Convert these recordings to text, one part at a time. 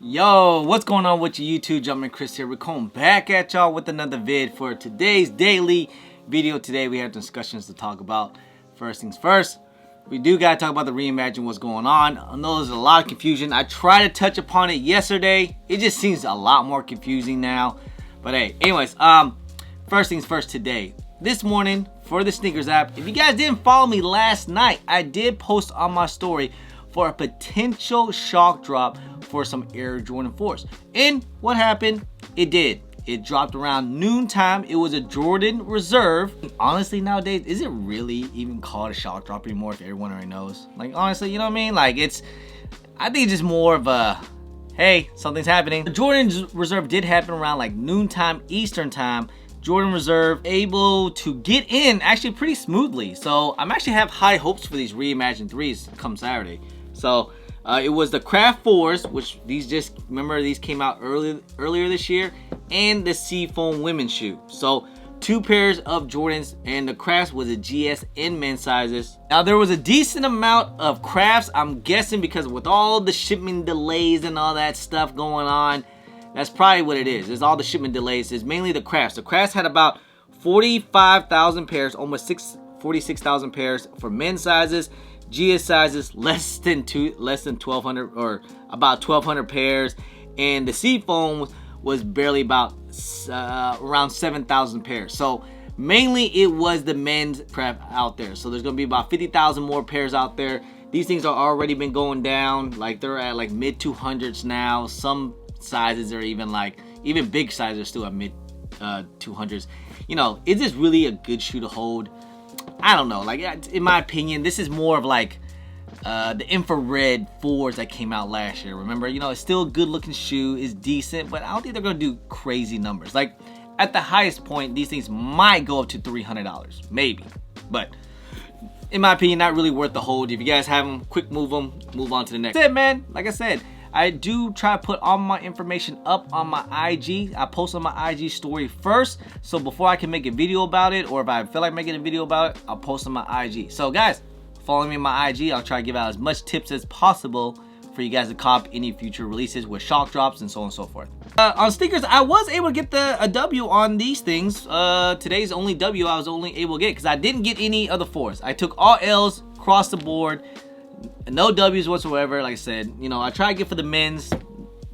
Yo, what's going on with you YouTube? Jumpman Chris here. We're coming back at y'all with another vid for today's daily video. Today we have discussions to talk about. First things first, we do gotta talk about the Reimagined, what's going on. I know there's a lot of confusion. I tried to touch upon it yesterday. It just seems a lot more confusing now. But hey, anyways, first things first today. This morning for the Snkr app, if you guys didn't follow me last night, I did post on my story for a potential shock drop for some Air Jordan 4s. And what happened? It did. It dropped around noontime. It was a Jordan Reserve. Honestly, nowadays, is it really even called a shock drop anymore if everyone already knows? Like, honestly, you know what I mean? Like, I think it's just more of a, hey, something's happening. The Jordan Reserve did happen around like noontime Eastern time. Jordan Reserve able to get in actually pretty smoothly. So I'm actually have high hopes for these Reimagined 3s come Saturday. So it was the Craft 4s, which these just, remember these came out earlier this year, and the Seafoam women's shoe. So 2 pairs of Jordans, and the Crafts was a GS in men's sizes. Now there was a decent amount of Crafts, I'm guessing because with all the shipment delays and all that stuff going on, that's probably what it is. It's all the shipment delays. It's mainly the Crafts. The Crafts had about 45,000 pairs, almost 46,000 pairs for men's sizes. GS sizes less than 1,200 or about 1,200 pairs, and the Seafoam was barely about around 7,000 pairs. So mainly it was the men's Craft out there. So there's gonna be about 50,000 more pairs out there. These things are already been going down. Like they're at like mid 200s now. Some sizes are even big sizes are still at mid 200s. You know, is this really a good shoe to hold? I don't know. Like, in my opinion, this is more of like the infrared 4s that came out last year. Remember, you know, it's still a good looking shoe. It's decent, but I don't think they're going to do crazy numbers. Like, at the highest point, these things might go up to $300, maybe. But in my opinion, not really worth the hold. If you guys have them, quick move them, move on to the next. That's it, man. Like I said, I do try to put all my information up on my IG. I post on my IG story first. So before I can make a video about it, or if I feel like making a video about it, I'll post on my IG. So guys, follow me on my IG. I'll try to give out as much tips as possible for you guys to cop any future releases with shock drops and so on and so forth. On Snkr, I was able to get a W on these things. Today's only W I was only able to get because I didn't get any other 4s. I took all L's across the board. No W's whatsoever. Like I said, you know, I tried to get for the men's,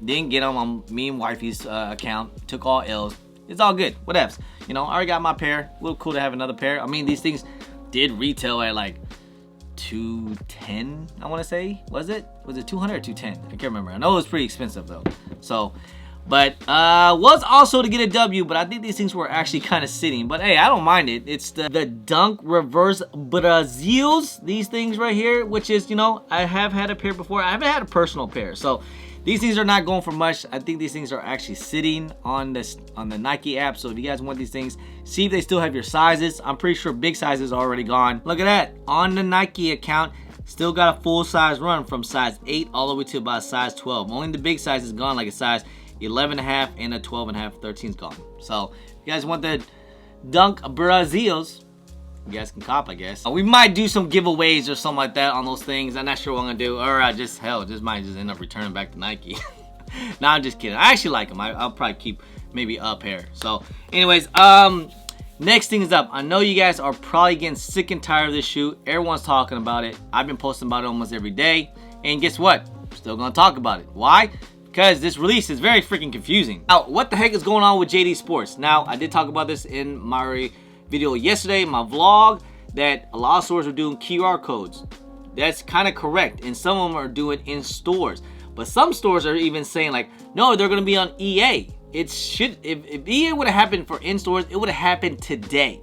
didn't get them on me and wifey's account. Took all L's. It's all good. Whatevs. You know, I already got my pair. A little cool to have another pair. I mean, these things did retail at like $210. I want to say. Was it 200 or 210? I can't remember. I know it was pretty expensive though. So, but was also to get a W. But I think these things were actually kind of sitting. But hey, I don't mind it. It's the Dunk Reverse Brazils. These things right here, which is, you know, I have had a pair before. I haven't had a personal pair, so these things are not going for much. I think these things are actually sitting on the Nike app. So if you guys want these things, see if they still have your sizes. I'm pretty sure big sizes are already gone. Look at that on the Nike account. Still got a full size run from size 8 all the way to about size 12. Only the big size is gone, like a size 11.5 and a 12.5. 13's gone. So if you guys want the Dunk Brazils, you guys can cop, I guess. We might do some giveaways or something like that on those things. I'm not sure what I'm gonna do, or I just might just end up returning back to Nike. No, I'm just kidding. I actually like them. I'll probably keep maybe a pair. So anyways, next thing is up. I know you guys are probably getting sick and tired of this shoe. Everyone's talking about it. I've been posting about it almost every day, and guess what? I'm still gonna talk about it. Why? Because this release is very freaking confusing. Now, what the heck is going on with JD Sports? Now, I did talk about this in my video yesterday, my vlog, that a lot of stores are doing QR codes. That's kind of correct, and some of them are doing in stores. But some stores are even saying like, no, they're gonna be on EA. If EA would have happened for in stores, it would have happened today.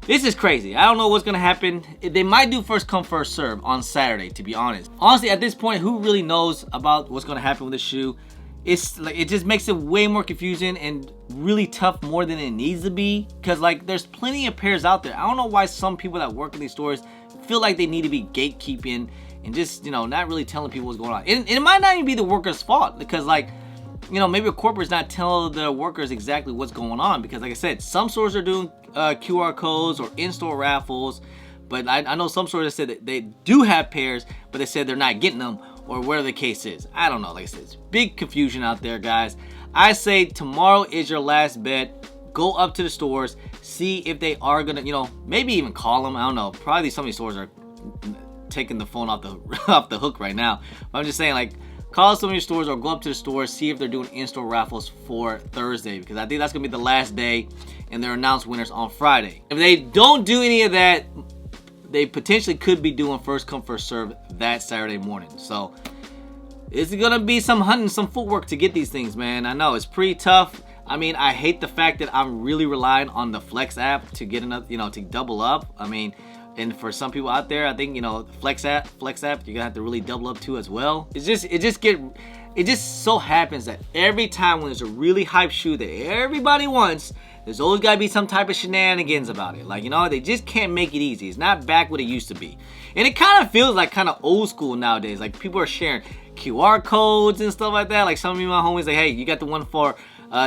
This is crazy. I don't know what's gonna happen. They might do first come first serve on Saturday, to be honest. Honestly, at this point, who really knows about what's gonna happen with this shoe? It's like, it just makes it way more confusing and really tough more than it needs to be. Cause like there's plenty of pairs out there. I don't know why some people that work in these stores feel like they need to be gatekeeping and just, you know, not really telling people what's going on. And it might not even be the worker's fault, because like, you know, maybe a corporate's not telling the workers exactly what's going on, because like I said, some stores are doing QR codes or in-store raffles, but I know some stores that said that they do have pairs, but they said they're not getting them. or whatever the case is. I don't know. Like I said, it's big confusion out there, guys. I say tomorrow is your last bet. Go up to the stores, see if they are gonna, you know, maybe even call them. I don't know. Probably some of these stores are taking the phone off the off the hook right now. But I'm just saying, like, call some of your stores or go up to the stores, see if they're doing in-store raffles for Thursday, because I think that's gonna be the last day, and they're announced winners on Friday. If they don't do any of that, they potentially could be doing first come first serve that Saturday morning. So it's gonna be some hunting, some footwork to get these things, man. I know it's pretty tough. I mean, I hate the fact that I'm really relying on the Flex app to get another, you know, to double up. I mean, and for some people out there, I think, you know, Flex app, you're gonna have to really double up too as well. It just so happens that every time when there's a really hype shoe that everybody wants, there's always gotta be some type of shenanigans about it. Like, you know, they just can't make it easy. It's not back what it used to be. And it kind of feels like kind of old school nowadays. Like, people are sharing QR codes and stuff like that. Like, some of my homies like, hey, you got the one for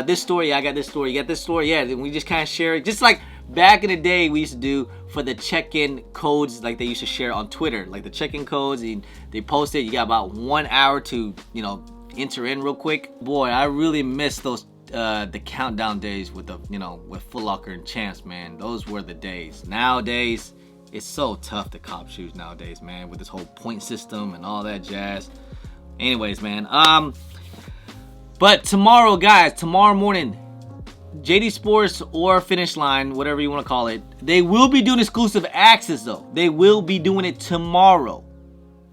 this store? Yeah, I got this store. You got this store? Yeah. Then we just kind of share it. Just like back in the day we used to do for the check-in codes, like they used to share on Twitter. Like the check-in codes, and they posted, you got about 1 hour to, you know, enter in real quick. Boy, I really miss those the countdown days with the, you know, with Foot Locker and Champs, man. Those were the days. Nowadays, it's so tough to cop shoes nowadays, man, with this whole point system and all that jazz. Anyways, man, but tomorrow, guys, tomorrow morning, JD Sports or Finishline, whatever you want to call it, they will be doing exclusive access, though. They will be doing it tomorrow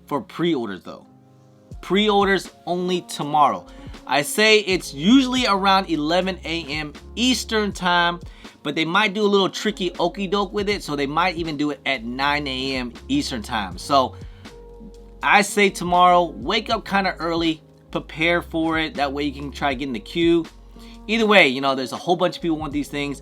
for pre-orders, though. Pre-orders only tomorrow. I say it's usually around 11 a.m. Eastern time, but they might do a little tricky okie doke with it, so they might even do it at 9 a.m. Eastern time. So I say tomorrow, wake up kind of early, prepare for it. That way you can try to get in the queue. Either way, you know, there's a whole bunch of people want these things.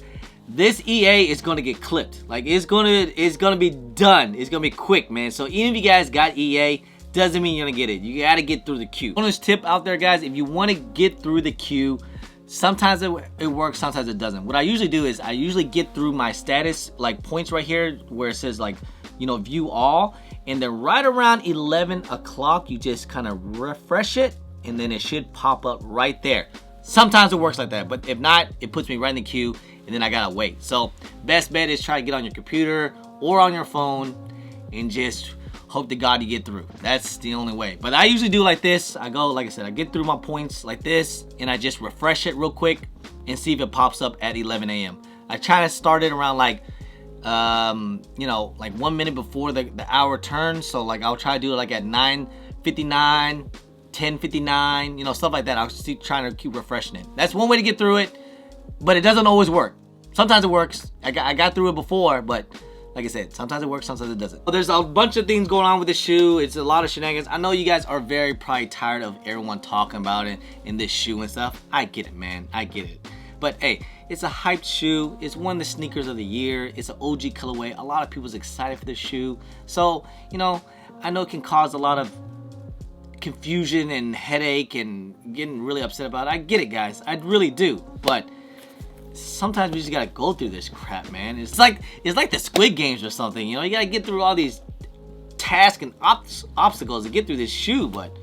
This EA is going to get clipped. Like, it's going to be done. It's going to be quick, man. So even if you guys got EA, doesn't mean you're going to get it. You got to get through the queue. Bonus tip out there, guys, if you want to get through the queue, sometimes it works, sometimes it doesn't. What I usually do is I usually get through my status, like points right here where it says, like, you know, view all. And then right around 11 o'clock, you just kind of refresh it, and then it should pop up right there. Sometimes it works like that, but if not, it puts me right in the queue, and then I gotta wait. So best bet is try to get on your computer or on your phone and just hope to God you get through. That's the only way. But I usually do like this. I go, like I said, I get through my points like this, and I just refresh it real quick and see if it pops up at 11 a.m. I try to start it around like, you know, like 1 minute before the hour turns. So like I'll try to do it like at 9:59, 10:59, you know, stuff like that. I'll keep trying to keep refreshing it. That's one way to get through it, but it doesn't always work. Sometimes it works. I got through it before, but like I said, sometimes it works, sometimes it doesn't. There's a bunch of things going on with the shoe. It's a lot of shenanigans. I know you guys are probably tired of everyone talking about it in this shoe and stuff. I get it, man. I get it. But hey, it's a hyped shoe. It's one of the sneakers of the year. It's an OG colorway. A lot of people's excited for this shoe. So, you know, I know it can cause a lot of confusion and headache and getting really upset about it. I get it, guys. I really do. But sometimes we just gotta go through this crap, man. It's like the Squid Games or something. You know, you gotta get through all these tasks and obstacles to get through this shoe. But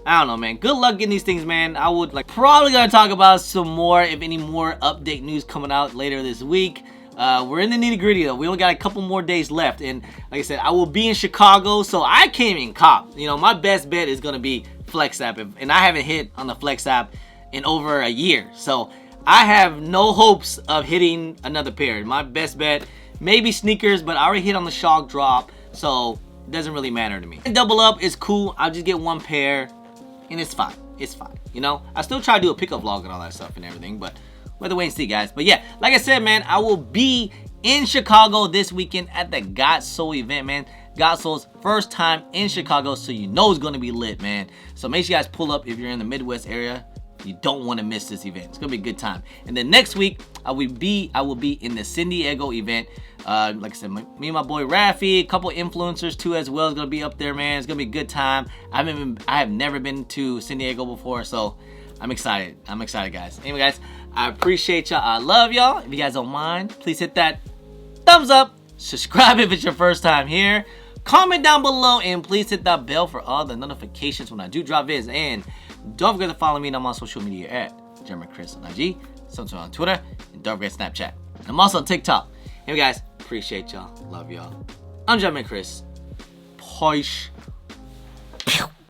I don't know, man. Good luck getting these things, man. I would probably gonna talk about some more, if any more update news coming out later this week. We're in the nitty gritty though. We only got a couple more days left, and like I said, I will be in Chicago, so I can't even cop. You know, my best bet is gonna be Flex app, and I haven't hit on the Flex app in over a year, so I have no hopes of hitting another pair. My best bet, maybe sneakers, but I already hit on the shock drop, so it doesn't really matter to me. Double up is cool. I'll just get one pair, and it's fine. It's fine. You know, I still try to do a pickup vlog and all that stuff and everything, but we'll have to wait and see, guys. But yeah, like I said, man, I will be in Chicago this weekend at the Got Soul event, man. Got Soul's first time in Chicago, so you know it's going to be lit, man. So make sure you guys pull up if you're in the Midwest area. You don't want to miss this event. It's going to be a good time. And then next week, I will be in the San Diego event. Like I said, me and my boy Rafi, a couple influencers too as well, is going to be up there, man. It's going to be a good time. I have never been to San Diego before, so I'm excited. I'm excited, guys. Anyway, guys, I appreciate y'all. I love y'all. If you guys don't mind, please hit that thumbs up. Subscribe if it's your first time here. comment down below, and please hit that bell for all the notifications when I do drop vids. And don't forget to follow me. I'm on social media at Chris on IG, sometimes on Twitter, and don't forget Snapchat. I'm also on TikTok. Anyway, guys, appreciate y'all. Love y'all. I'm Chris. Poish.